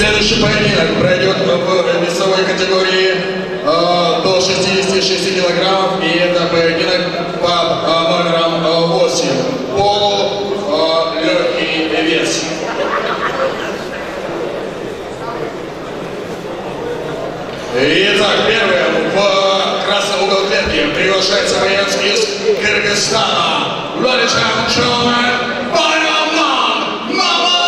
Следующий поединок пройдет в весовой категории до 66 килограмм, и это поединок по номерам 8. Полулегкий вес. Итак, первым в красном угол клетки приглашается боец из Кыргызстана. Владичан Чомен Байрамнан Мамонтовый.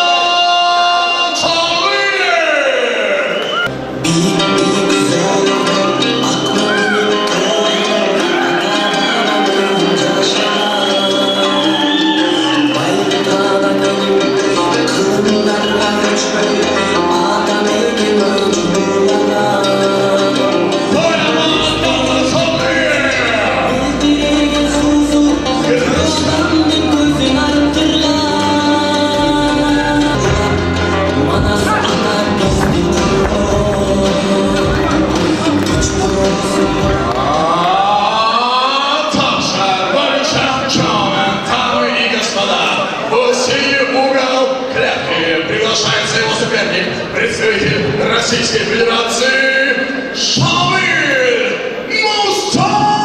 Приглашается его соперник, представитель Российской Федерации Шамиль Мустафаев.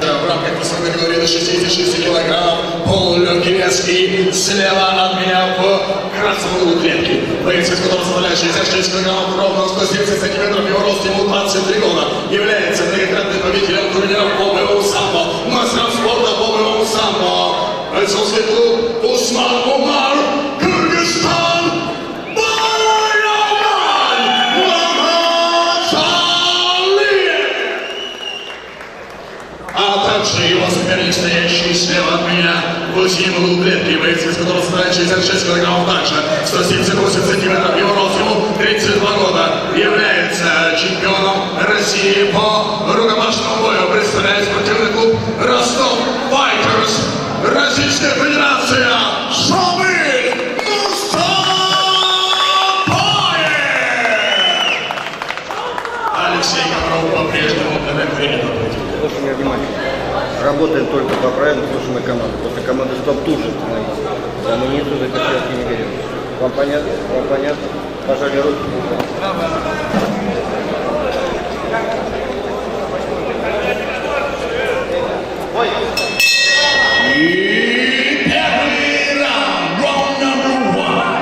В рамках весовой категории до 66 килограмм, полулегкий вес, и слева от меня в красном углу клетки боец, из которого составляет 66 килограмм, ровно 170 сантиметров, его рост, ему 23 года, является многократным победителем турнира по боевому самбо, мастером спорта по боевому самбо. Бойцовский клуб Усман Умар, Кыргызстан. А также его соперник, стоящий слева от меня, в синем углу клетки, боец, из которого составляет 66 килограммов, также 178 сантиметров, его рост, ему 32 года, является чемпионом России по рукопашному бою, представляет спортивный клуб Ростов Файтерс, Российская Федерация, Шамиль Мустафаев. Алексей Ковров по-прежнему КД. Слушай меня внимательно. Работаем только по правилам, слушаем команду. После команды стоп тут же становится. За амуницию, за перчатки не берем. Вам понятно? Вам понятно? Пожали руки. И первый раунд, раунд номер 1.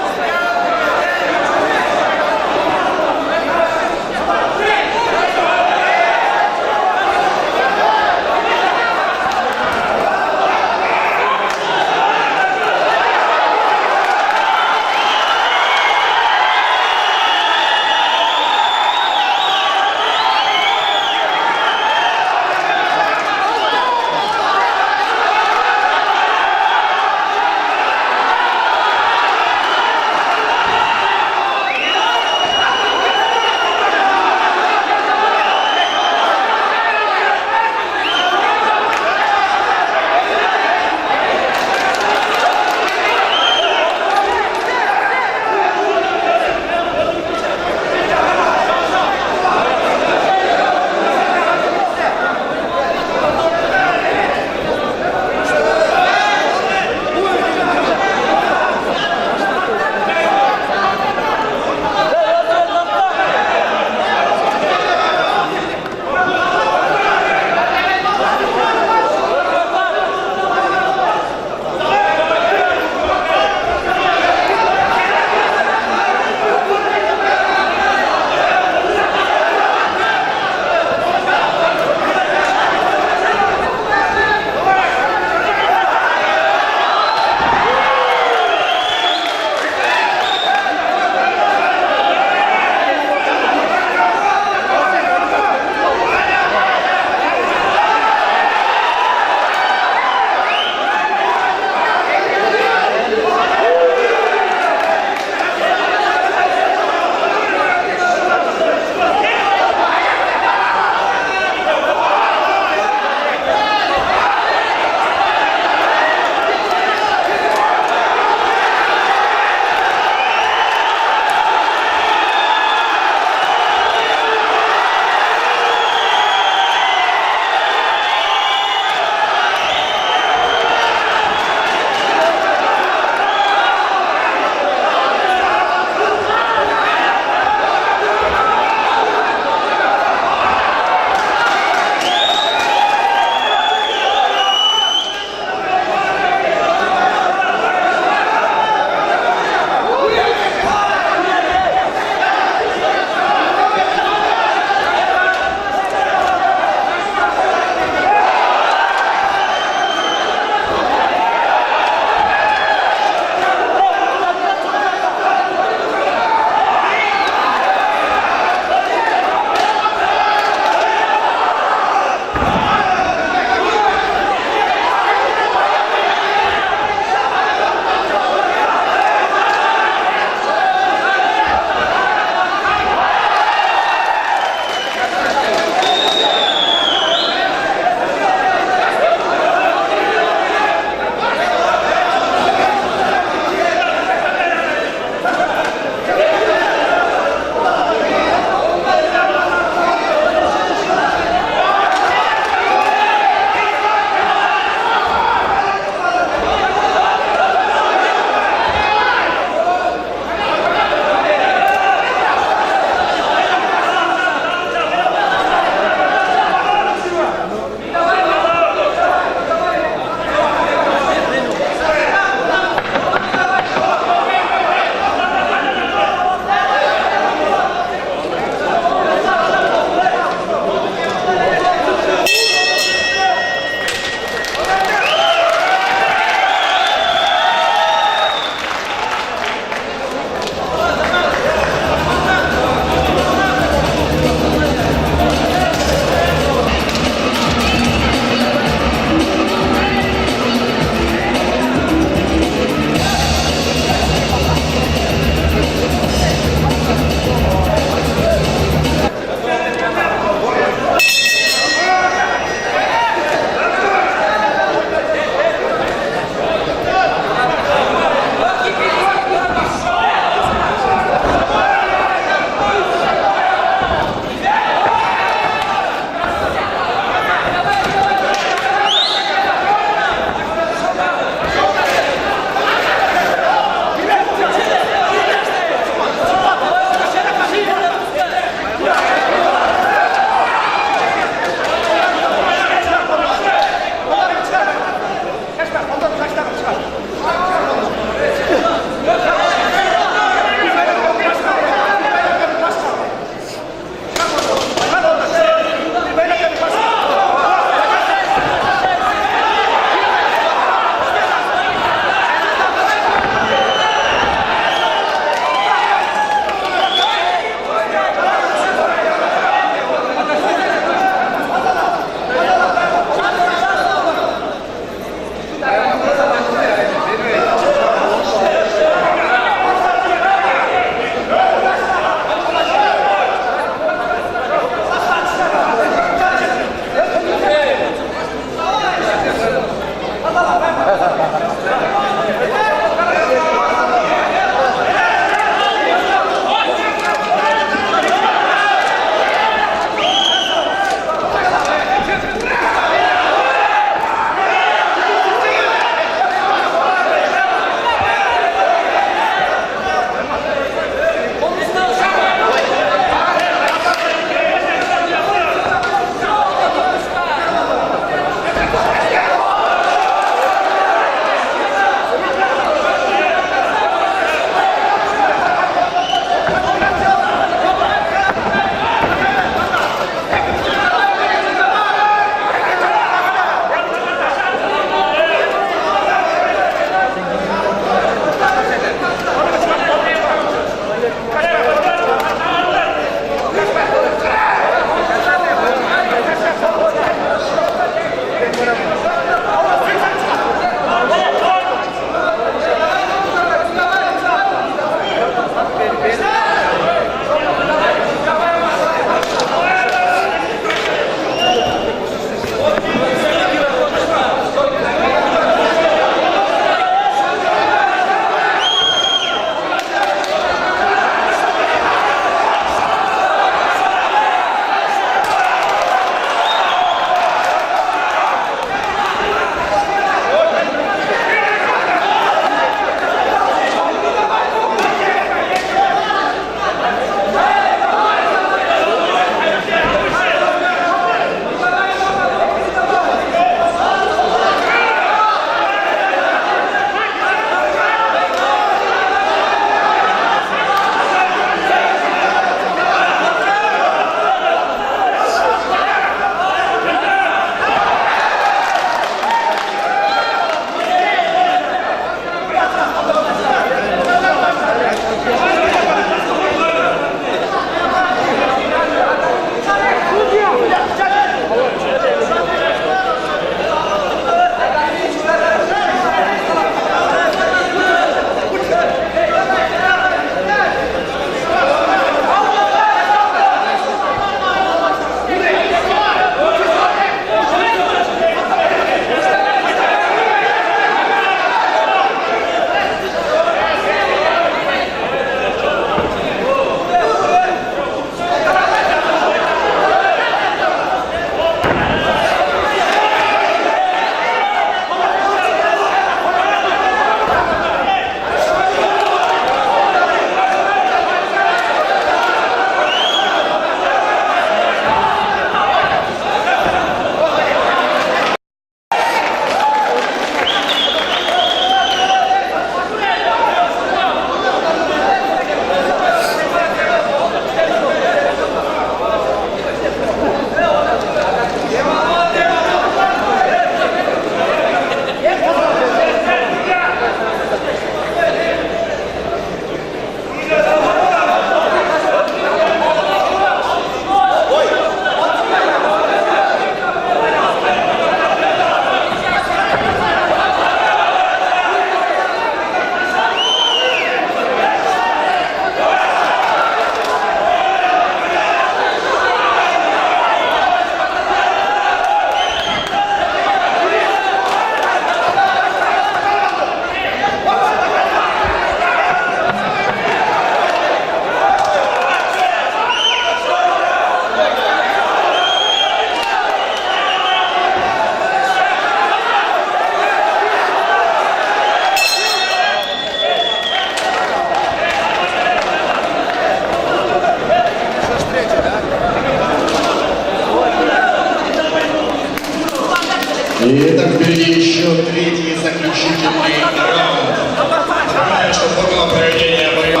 третий заключительный раунд. Напоминаю, что формула проведения боев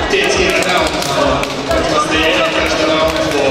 третий раунд. Противостояние каждый раунд по...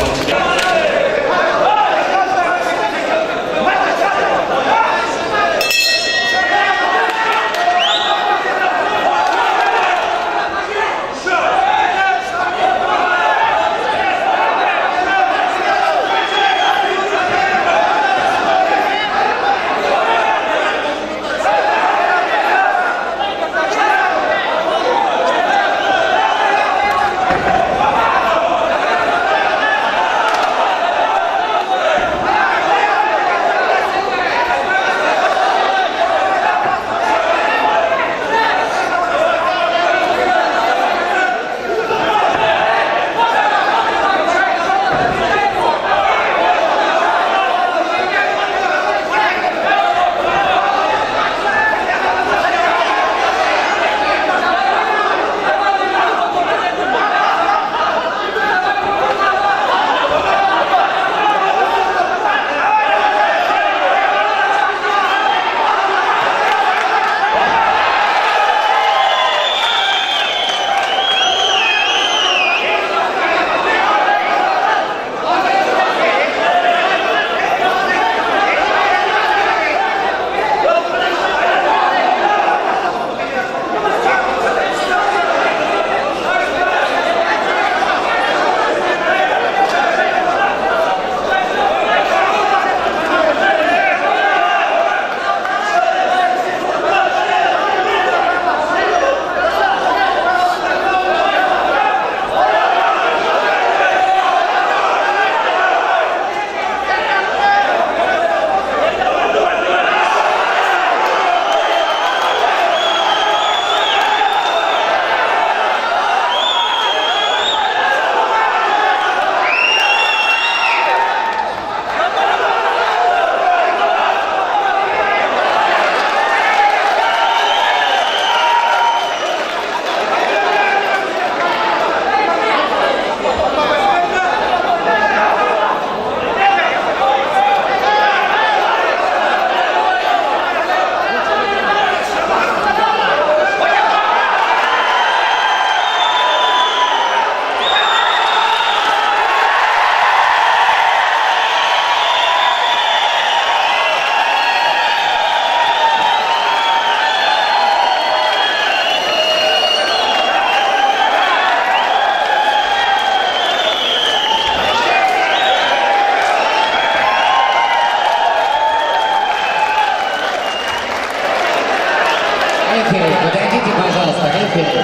Подойдите, пожалуйста, рефери.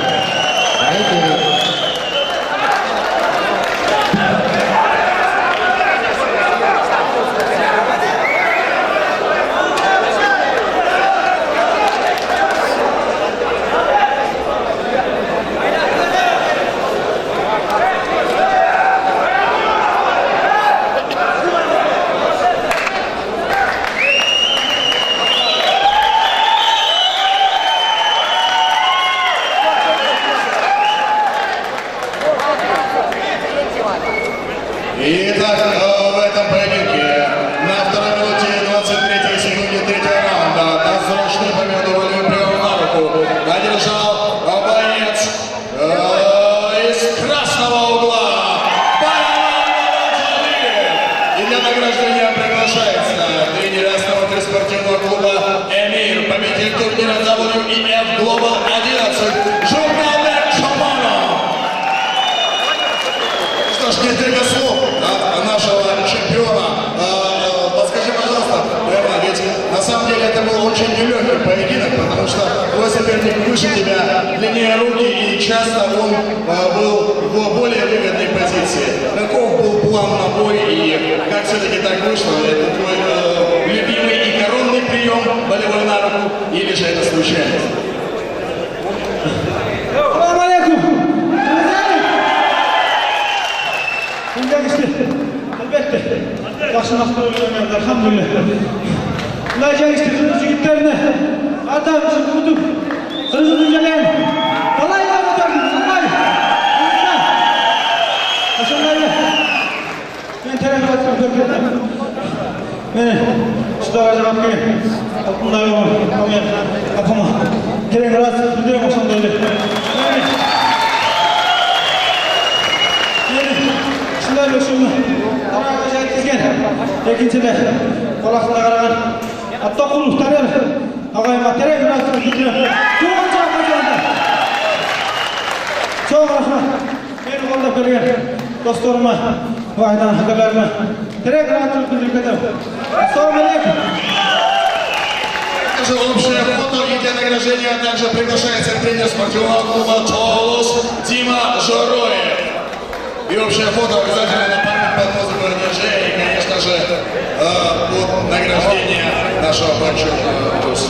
Итак, в этом поединке на второй минуте 23 секунде третьего раунда досрочную победу в Олимпию на руку одержал боец из красного угла и для награждения приглашается тренер основатель спортивного клуба «Эмир», победитель турнира WEF Global 11 Журналбек Чаманов. Что ж, несколько слов от нашего чемпиона. Подскажи, пожалуйста, ведь на самом деле это был очень нелегкий поединок, потому что твой соперник выше тебя, длиннее руки, и часто он был в более выгодной позиции. Каков был план на бой, и как все-таки так вышло? Это твой любимый и коронный прием, болевой на руку, или же это случайность? Салам алейкум. Elbette. Başlamakta oluyorlar, elhamdülillah. Ulaca işte kırmızı yigitlerine adam için tutup hızlı düzelen kolayla batardım, kolay. Hasanlarla ben telefon ettim, ben şu davada bakmayın. Bunlar yok. Tamam. Kapama. Kerem biraz gidiyor mu son böyle? Şunlar yok şunu. Araya acayip dizgen. Tekinçide. Kolakında karagan. Hatta kulu tanıyor. Ağayım materyal biraz gidiyor. Çok acayip. Çok rahmat. Beni kollab kelgen dostlarıma, vaydan hakalarıma direkt rahatlık bildirip ederim. Assalamu alaikum. Общее фото и награждение также приглашается тренер спортивного клуба «Толус» Дима Жороев. И общее фото обязательно на память под музыку РДЖ. И, конечно же, будет награждение нашего почетного туса.